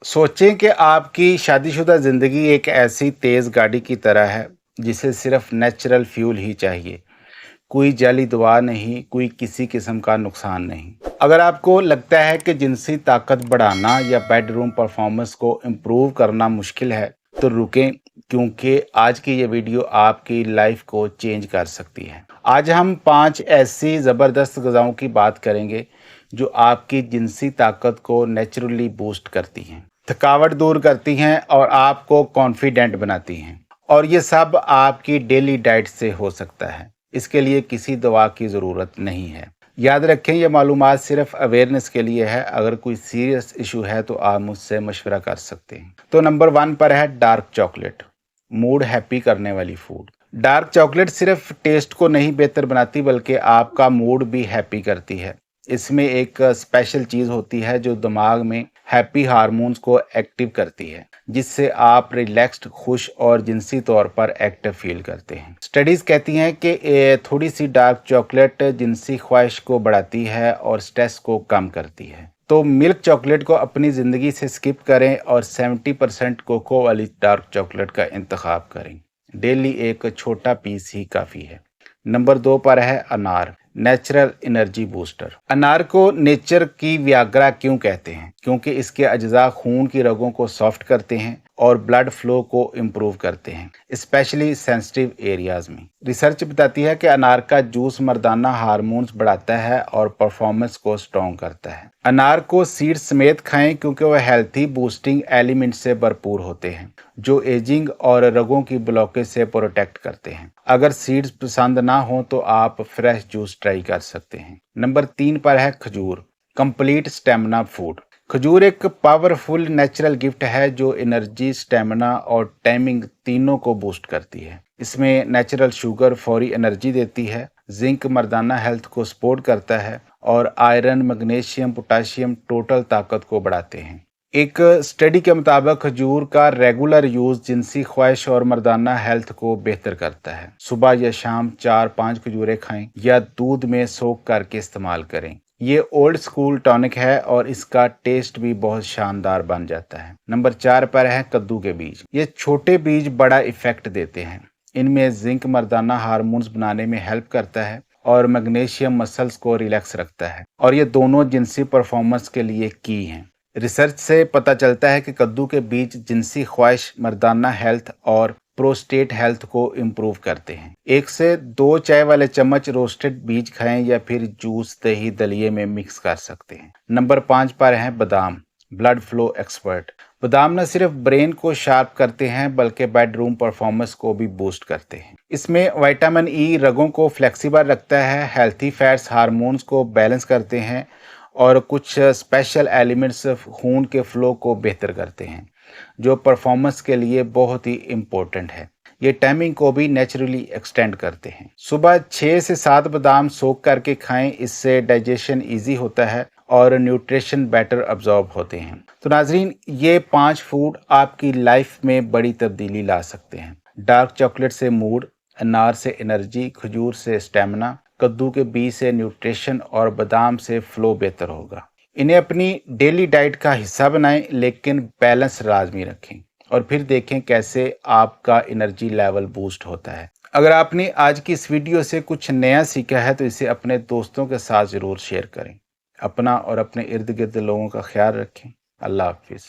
सोचें कि आपकी शादीशुदा ज़िंदगी एक ऐसी तेज़ गाड़ी की तरह है जिसे सिर्फ नेचुरल फ्यूल ही चाहिए। कोई जाली दवा नहीं, कोई किसी किस्म का नुकसान नहीं। अगर आपको लगता है कि जिनसी ताकत बढ़ाना या बेडरूम परफॉर्मेंस को इम्प्रूव करना मुश्किल है, तो रुकें, क्योंकि आज की ये वीडियो आपकी लाइफ को चेंज कर सकती है। आज हम 5 ऐसी ज़बरदस्त ग़िज़ाओं की बात करेंगे जो आपकी जिनसी ताकत को नेचुरली बूस्ट करती हैं, थकावट दूर करती हैं और आपको कॉन्फिडेंट बनाती हैं। और ये सब आपकी डेली डाइट से हो सकता है। इसके लिए किसी दवा की ज़रूरत नहीं है। याद रखें, ये मालूमात सिर्फ अवेयरनेस के लिए है। अगर कोई सीरियस इशू है तो आप मुझसे मशवरा कर सकते हैं। तो नंबर 1 पर है डार्क चॉकलेट, मूड हैप्पी करने वाली फूड। डार्क चॉकलेट सिर्फ टेस्ट को नहीं बेहतर बनाती, बल्कि आपका मूड भी हैप्पी करती है। इसमें एक स्पेशल चीज़ होती है जो दिमाग में हैप्पी हार्मोन्स को एक्टिव करती है, जिससे आप रिलैक्स्ड, खुश और जिनसी तौर पर एक्टिव फील करते हैं। स्टडीज़ कहती हैं कि थोड़ी सी डार्क चॉकलेट जिनसी ख्वाहिश को बढ़ाती है और स्ट्रेस को कम करती है। तो मिल्क चॉकलेट को अपनी ज़िंदगी से स्किप करें और 70% कोको वाली डार्क चॉकलेट का इंतखाब करें। डेली एक छोटा पीस ही काफ़ी है। नंबर 2 पर है अनार, नेचुरल एनर्जी बूस्टर। अनार को नेचर की व्याग्रा क्यों कहते हैं? क्योंकि इसके अज्जा खून की रगों को सॉफ्ट करते हैं और ब्लड फ्लो को इम्प्रूव करते हैं, स्पेशली सेंसिटिव एरियाज में। रिसर्च बताती है कि अनार का जूस मर्दाना हार्मोन्स बढ़ाता है और परफॉर्मेंस को स्ट्रॉन्ग करता है। अनार को सीड्स समेत खाएं, क्योंकि वह हेल्थी बूस्टिंग एलिमेंट से भरपूर होते हैं जो एजिंग और रगों की ब्लॉकेज से प्रोटेक्ट करते हैं। अगर सीड्स पसंद ना हो तो आप फ्रेश जूस ट्राई कर सकते हैं। नंबर 3 पर है खजूर, कंप्लीट स्टेमिना फूड। खजूर एक पावरफुल नेचुरल गिफ्ट है जो एनर्जी, स्टेमिना और टाइमिंग तीनों को बूस्ट करती है। इसमें नेचुरल शुगर फौरी एनर्जी देती है, जिंक मर्दाना हेल्थ को सपोर्ट करता है और आयरन, मैग्नीशियम, पोटाशियम टोटल ताकत को बढ़ाते हैं। एक स्टडी के मुताबिक खजूर का रेगुलर यूज जिनसी ख्वाहिश और मर्दाना हेल्थ को बेहतर करता है। सुबह या शाम 4-5 खजूरें खाएं या दूध में सोख करके इस्तेमाल करें। ये ओल्ड स्कूल टॉनिक है और इसका टेस्ट भी बहुत शानदार बन जाता है। नंबर 4 पर है कद्दू के बीज। ये छोटे बीज बड़ा इफेक्ट देते हैं। इनमें जिंक मर्दाना हार्मोन्स बनाने में हेल्प करता है और मैग्नीशियम मसल्स को रिलैक्स रखता है, और ये दोनों जिनसी परफॉर्मेंस के लिए की हैं। रिसर्च से पता चलता है कि कद्दू के बीज जिनसी ख्वाहिश, मर्दाना हेल्थ और प्रोस्टेट हेल्थ को इम्प्रूव करते हैं। 1 से 2 चाय वाले चम्मच रोस्टेड बीज खाएं या फिर जूस, दही, दलिए में मिक्स कर सकते हैं। नंबर 5 पर है बादाम, ब्लड फ्लो एक्सपर्ट। बादाम न सिर्फ ब्रेन को शार्प करते हैं बल्कि बेडरूम परफॉर्मेंस को भी बूस्ट करते हैं। इसमें विटामिन ई रगों को फ्लेक्सिबल रखता है, हेल्थी फैट्स हार्मोन्स को बैलेंस करते हैं और कुछ स्पेशल एलिमेंट्स खून के फ्लो को बेहतर करते हैं, जो परफॉर्मेंस के लिए बहुत ही इम्पोर्टेंट है। ये टाइमिंग को भी नेचुरली एक्सटेंड करते हैं। सुबह 6 से 7 बादाम सोख करके खाएं, इससे डाइजेशन इजी होता है और न्यूट्रिशन बेटर अब्जॉर्ब होते हैं। तो नाजरीन, ये 5 फूड आपकी लाइफ में बड़ी तब्दीली ला सकते हैं। डार्क चॉकलेट से मूड, अनार से एनर्जी, खजूर से स्टेमिना, कद्दू के बीज से न्यूट्रिशन और बादाम से फ्लो बेहतर होगा। इन्हें अपनी डेली डाइट का हिस्सा बनाएं, लेकिन बैलेंस लाजमी रखें और फिर देखें कैसे आपका एनर्जी लेवल बूस्ट होता है। अगर आपने आज की इस वीडियो से कुछ नया सीखा है तो इसे अपने दोस्तों के साथ ज़रूर शेयर करें। अपना और अपने इर्द गिर्द लोगों का ख्याल रखें। अल्लाह हाफिज़।